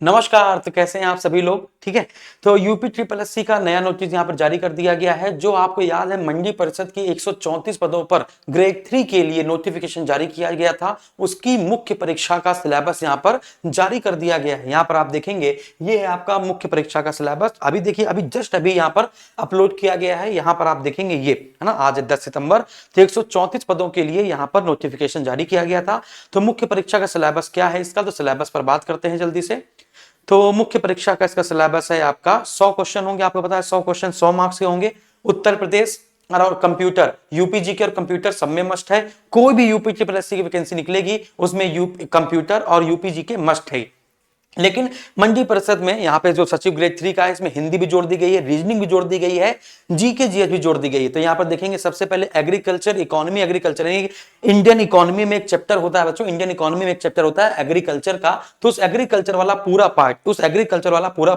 नमस्कार। तो कैसे हैं आप सभी लोग? ठीक है। तो यूपी ट्रिपल एससी का नया नोटिस यहाँ पर जारी कर दिया गया है। जो आपको याद है मंडी परिषद की 134 पदों पर ग्रेड 3 के लिए नोटिफिकेशन जारी किया गया था, उसकी मुख्य परीक्षा का सिलेबस यहाँ पर जारी कर दिया गया है। यहाँ पर आप देखेंगे ये है आपका मुख्य परीक्षा का सिलेबस। अभी देखिए, अभी जस्ट अभी यहाँ पर अपलोड किया गया है। यहाँ पर आप देखेंगे ये है ना, आज 10 सितंबर। तो 134 पदों के लिए यहाँ पर नोटिफिकेशन जारी किया गया था। तो मुख्य परीक्षा का सिलेबस क्या है इसका, तो सिलेबस पर बात करते हैं जल्दी से। तो मुख्य परीक्षा का इसका सिलेबस है आपका 100 क्वेश्चन होंगे। आपको पता है 100 क्वेश्चन 100 मार्क्स के होंगे। उत्तर प्रदेश और कंप्यूटर, यूपीजी के और कंप्यूटर सब में मस्ट है। कोई भी यूपी ट्रिपल एससी की वैकेंसी निकलेगी उसमें कंप्यूटर और यूपीजी के मस्ट है। लेकिन मंडी परिषद में यहाँ पे जो सचिव ग्रेड 3 का है, इसमें हिंदी भी जोड़ दी गई है, रीजनिंग भी जोड़ दी गई है, जीके जीएस भी जोड़ दी गई है। तो यहाँ पर देखेंगे सबसे पहले एग्रीकल्चर इकोनॉमी, एग्रीकल्चर यानी इंडियन इकोनॉमी में एक चैप्टर होता है बच्चों, इंडियन इकोनॉमी में एक चैप्टर होता है एग्रीकल्चर का। तो उस एग्रीकल्चर वाला पूरा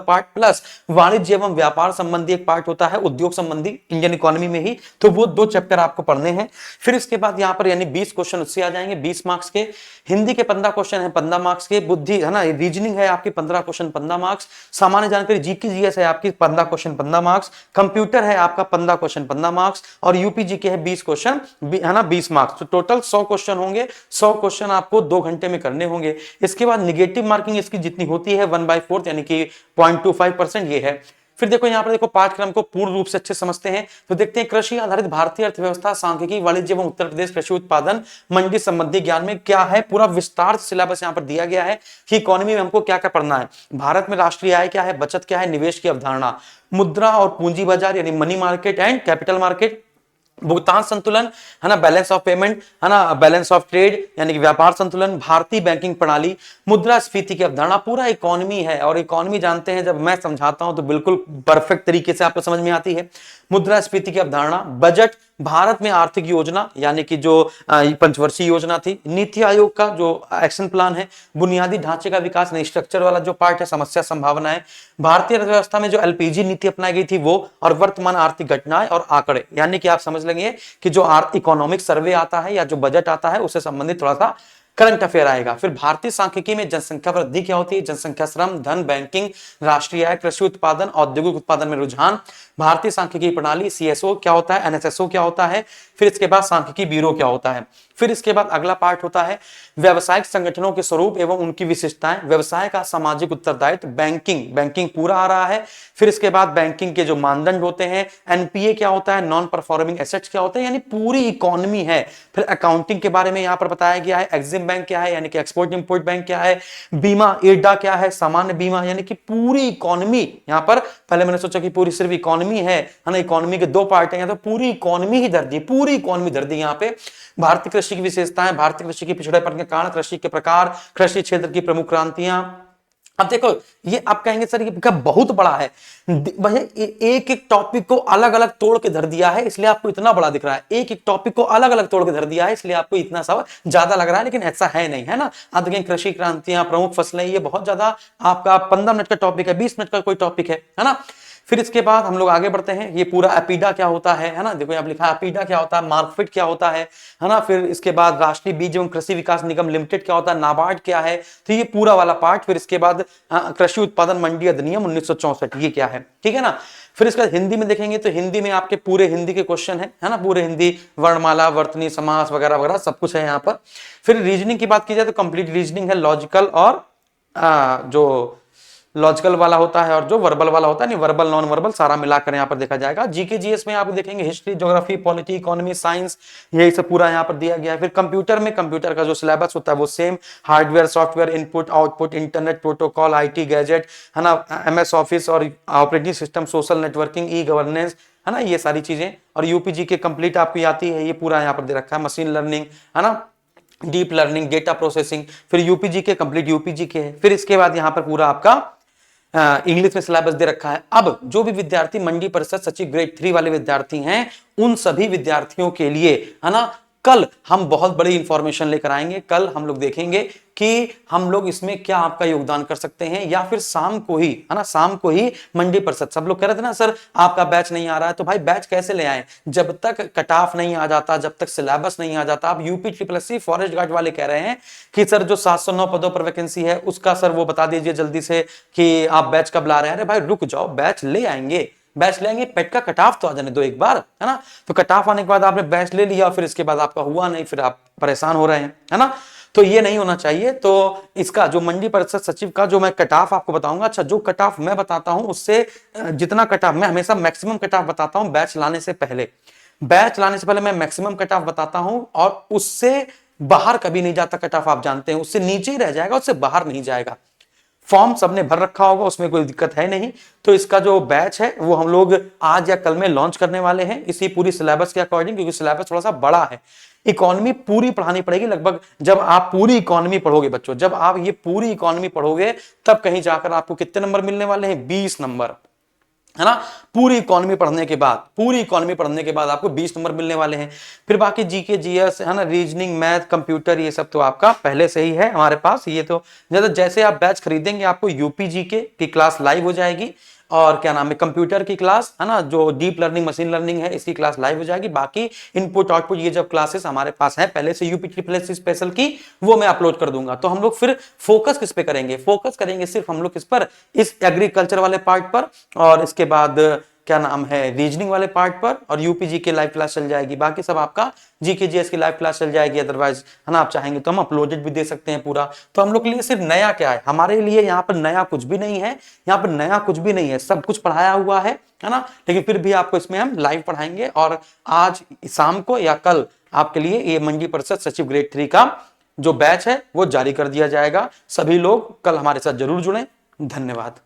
पार्ट प्लस वाणिज्य एवं व्यापार संबंधी एक पार्ट होता है, उद्योग संबंधी, इंडियन इकोनॉमी में ही। तो वो 2 चैप्टर आपको पढ़ने हैं। फिर इसके बाद यहाँ पर यानी 20 क्वेश्चन उससे आ जाएंगे 20 मार्क्स के। हिंदी के 15 क्वेश्चन है 15 मार्क्स के। बुद्धि है ना, रीजनिंग है आपकी 15 क्वेश्चन 15 मार्क्स। सामान्य जानकारी जीके जीएस है आपकी 15 क्वेश्चन 15 मार्क्स। कंप्यूटर है आपका 15 क्वेश्चन 15 मार्क्स। और यूपीजी के है 20 क्वेश्चन है ना 20 मार्क्स। तो टोटल 100 क्वेश्चन होंगे। 100 क्वेश्चन आपको 2 घंटे में करने होंगे। इसके बाद निगेटिव मार्किंग इसकी जितनी होती है 1/4 यानी कि 0.25% ये है। फिर देखो यहाँ पर देखो पाठ्यक्रम को पूर्ण रूप से अच्छे समझते हैं तो देखते हैं कृषि आधारित भारतीय अर्थव्यवस्था, सांख्यिकी, वाणिज्य एवं उत्तर प्रदेश कृषि उत्पादन, मंडी संबंधी ज्ञान में क्या है, पूरा विस्तार सिलेबस यहाँ पर दिया गया है कि इकोनॉमी में हमको क्या क्या पढ़ना है। भारत में राष्ट्रीय आय क्या है, बचत क्या है, निवेश की अवधारणा, मुद्रा और पूंजी बाजार यानी money market and capital market, भुगतान संतुलन है ना, बैलेंस ऑफ पेमेंट है ना, बैलेंस ऑफ ट्रेड यानी कि व्यापार संतुलन, भारतीय बैंकिंग प्रणाली, मुद्रास्फीति की अवधारणा, पूरा इकोनॉमी है। और इकोनॉमी जानते हैं जब मैं समझाता हूं तो बिल्कुल परफेक्ट तरीके से आपको समझ में आती है। मुद्रास्फीति की अवधारणा, बजट, भारत में आर्थिक योजना यानी कि जो पंचवर्षीय योजना थी, नीति आयोग का जो एक्शन प्लान है, बुनियादी ढांचे का विकास स्ट्रक्चर वाला जो पार्ट है, समस्या संभावनाएं, भारतीय अर्थव्यवस्था में जो एलपीजी नीति अपनाई गई थी वो, और वर्तमान आर्थिक घटनाएं और आंकड़े यानी कि आप समझ लेंगे कि जो इकोनॉमिक सर्वे आता है या जो बजट आता है उससे संबंधित थोड़ा सा करंट अफेयर आएगा। फिर भारतीय सांख्यिकी में जनसंख्या वृद्धि क्या होती है, जनसंख्या, श्रम, धन, बैंकिंग, राष्ट्रीय आय, कृषि उत्पादन, औद्योगिक उत्पादन में रुझान, भारतीय सांख्यिकी प्रणाली, सीएसओ क्या होता है, एनएसएसओ क्या होता है, फिर इसके बाद सांख्यिकी ब्यूरो क्या होता है। फिर इसके बाद अगला पार्ट होता है व्यवसायिक संगठनों के स्वरूप एवं उनकी विशेषताएं, व्यवसाय का सामाजिक उत्तरदायित्व, बैंकिंग पूरा आ रहा है। फिर इसके बाद बैंकिंग के जो मानदंड होते हैं, एनपीए क्या होता है, नॉन परफॉर्मिंग एसेट्स क्या होते हैं, यानी पूरी इकोनॉमी है। फिर अकाउंटिंग के बारे में यहां पर बताया गया है, एग्जिम बैंक क्या है यानी कि एक्सपोर्ट इंपोर्ट बैंक क्या है, बीमा इरडा क्या है, सामान्य बीमा यानी कि पूरी इकोनॉमी। यहां पर पहले मैंने सोचा कि पूरी सिर्फ इकोनॉमी है ना, इकोनॉमी के 2 पार्ट हैं, तो पूरी इकोनॉमी ही दर्ज दी, पूरी इकोनॉमी दर्ज दी यहां पे। भारतीय कृषि की विशेषताएं, भारतीय कृषि के पिछड़ेपन के कारण, कृषि के प्रकार, कृषि क्षेत्र की प्रमुख क्रांतियां। अब देखो ये आप कहेंगे सर ये बहुत बड़ा है, एक एक टॉपिक को अलग अलग तोड़ के धर दिया है इसलिए आपको इतना बड़ा दिख रहा है। एक एक टॉपिक को अलग अलग तोड़ के धर दिया है इसलिए आपको इतना सा ज्यादा लग रहा है, लेकिन ऐसा है नहीं, है ना। आप देखें कृषि क्रांतियां, प्रमुख फसलें, ये बहुत ज्यादा आपका 15 मिनट का टॉपिक है, 20 मिनट का कोई टॉपिक है ना। फिर इसके बाद हम लोग आगे बढ़ते हैं, ये पूरा एपीडा क्या होता है ना, देखो यहाँ लिखा है एपीडा क्या होता है, मार्कफेड क्या होता है ना। फिर इसके बाद राष्ट्रीय बीज एवं कृषि विकास निगम लिमिटेड क्या होता है, नाबार्ड क्या है, तो ये पूरा वाला पार्ट। फिर इसके बाद कृषि उत्पादन मंडी अधिनियम 1964 ये क्या है, ठीक है ना। फिर इसका हिंदी में देखेंगे तो हिंदी में आपके पूरे हिंदी के क्वेश्चन है ना, पूरे हिंदी, वर्णमाला, वर्तनी, समास वगैरह वगैरह सब कुछ है यहाँ पर। फिर रीजनिंग की बात की जाए तो कंप्लीट रीजनिंग है, लॉजिकल और जो लॉजिकल वाला होता है और जो वर्बल वाला होता है, नहीं वर्बल नॉन वर्बल सारा मिलाकर यहाँ पर देखा जाएगा। जीके जीएस में आप देखेंगे history, geography, polity, economy, science, यही सब पूरा यहाँ पर दिया गया है। फिर कंप्यूटर में कंप्यूटर का जो सिलेबस होता है वो same, hardware, software, input output, internet protocol, IT gadget है ना, एमएस ऑफिस और operating system, social networking, e governance है ना, ये सारी चीजें। और यूपीजी के कंप्लीट आपको आती है, ये पूरा यहाँ पर दे रखा है, मशीन लर्निंग है ना, डीप लर्निंग, डेटा प्रोसेसिंग, फिर यूपीजी के कंप्लीट यूपीजी के है। फिर इसके बाद यहाँ पर पूरा आपका इंग्लिश में सिलेबस दे रखा है। अब जो भी विद्यार्थी मंडी परिषद सचिव ग्रेड 3 वाले विद्यार्थी हैं उन सभी विद्यार्थियों के लिए है ना कल हम बहुत बड़ी इंफॉर्मेशन लेकर आएंगे। कल हम लोग देखेंगे कि हम लोग इसमें क्या आपका योगदान कर सकते हैं, या फिर शाम को ही, है ना, शाम को ही मंडी परिषद, सब लोग कह रहे थे ना सर आपका बैच नहीं आ रहा है, तो भाई बैच कैसे ले आए, जब तक कट ऑफ नहीं आ जाता, जब तक सिलेबस नहीं आ जाता। आप यूपी ट्रिपल फॉरेस्ट गार्ड वाले कह रहे हैं कि सर जो 709 पदों पर वैकेंसी है उसका सर वो बता दीजिए जल्दी से कि आप बैच कब ला रहे हैं। अरे भाई रुक जाओ, बैच ले आएंगे, बैच लेंगे, पेट का कट ऑफ तो आ जाने दो एक बार, है ना। तो कट ऑफ आने के बाद आपने बैच ले लिया, फिर इसके बाद आपका हुआ नहीं, फिर आप परेशान हो रहे हैं, है ना। तो ये नहीं होना चाहिए। तो इसका जो मंडी परिषद सचिव का जो मैं कट ऑफ आपको बताऊंगा, अच्छा जो कट ऑफ मैं बताता हूं उससे जितना कट ऑफ, मैं हमेशा मैक्सिमम कट ऑफ बताता हूं बैच लाने से पहले। बैच लाने से पहले मैं मैक्सिमम कट ऑफ बताता हूं, और उससे बाहर कभी नहीं जाता कट ऑफ, आप जानते हैं, उससे नीचे ही रह जाएगा, उससे बाहर नहीं जाएगा। फॉर्म सबने भर रखा होगा, उसमें कोई दिक्कत है नहीं। तो इसका जो बैच है वो हम लोग आज या कल में लॉन्च करने वाले हैं, इसी पूरी सिलेबस के अकॉर्डिंग, क्योंकि सिलेबस थोड़ा सा बड़ा है। इकोनॉमी पूरी पढ़ानी पड़ेगी लगभग। जब आप पूरी इकोनॉमी पढ़ोगे बच्चों, जब आप ये पूरी इकोनॉमी पढ़ोगे, तब कहीं जाकर आपको कितने नंबर मिलने वाले हैं, 20 नंबर, है ना। पूरी इकोनॉमी पढ़ने के बाद, पूरी इकोनॉमी पढ़ने के बाद आपको 20 नंबर मिलने वाले हैं। फिर बाकी जीके जीएस, है ना, रीजनिंग, मैथ, कंप्यूटर, ये सब तो आपका पहले से ही है हमारे पास। ये तो जैसे आप बैच खरीदेंगे आपको यूपी जीके की क्लास लाइव हो जाएगी, और क्या नाम है, कंप्यूटर की क्लास, है ना, जो डीप लर्निंग मशीन लर्निंग है, इसकी क्लास लाइव हो जाएगी। बाकी इनपुट आउटपुट ये जब क्लासेस हमारे पास है पहले से यूपी ट्रिपल एस स्पेशल की, वो मैं अपलोड कर दूंगा। तो हम लोग फिर फोकस किस पे करेंगे, फोकस करेंगे सिर्फ हम लोग किस पर, इस एग्रीकल्चर वाले पार्ट पर, और इसके बाद क्या नाम है, रीजनिंग वाले पार्ट पर, और यूपी जी के लाइव क्लास चल जाएगी। बाकी सब आपका जीके जीएस की लाइव क्लास चल जाएगी। अदरवाइज, है ना, आप चाहेंगे तो हम अपलोडेड भी दे सकते हैं पूरा। तो हम लोग के लिए सिर्फ नया क्या है, हमारे लिए यहाँ पर नया कुछ भी नहीं है, यहाँ पर नया कुछ भी नहीं है, सब कुछ पढ़ाया हुआ है ना। लेकिन फिर भी आपको इसमें हम लाइव पढ़ाएंगे, और आज शाम को या कल आपके लिए ये मंडी परिषद सचिव ग्रेड 3 का जो बैच है वो जारी कर दिया जाएगा। सभी लोग कल हमारे साथ जरूर जुड़ें। धन्यवाद।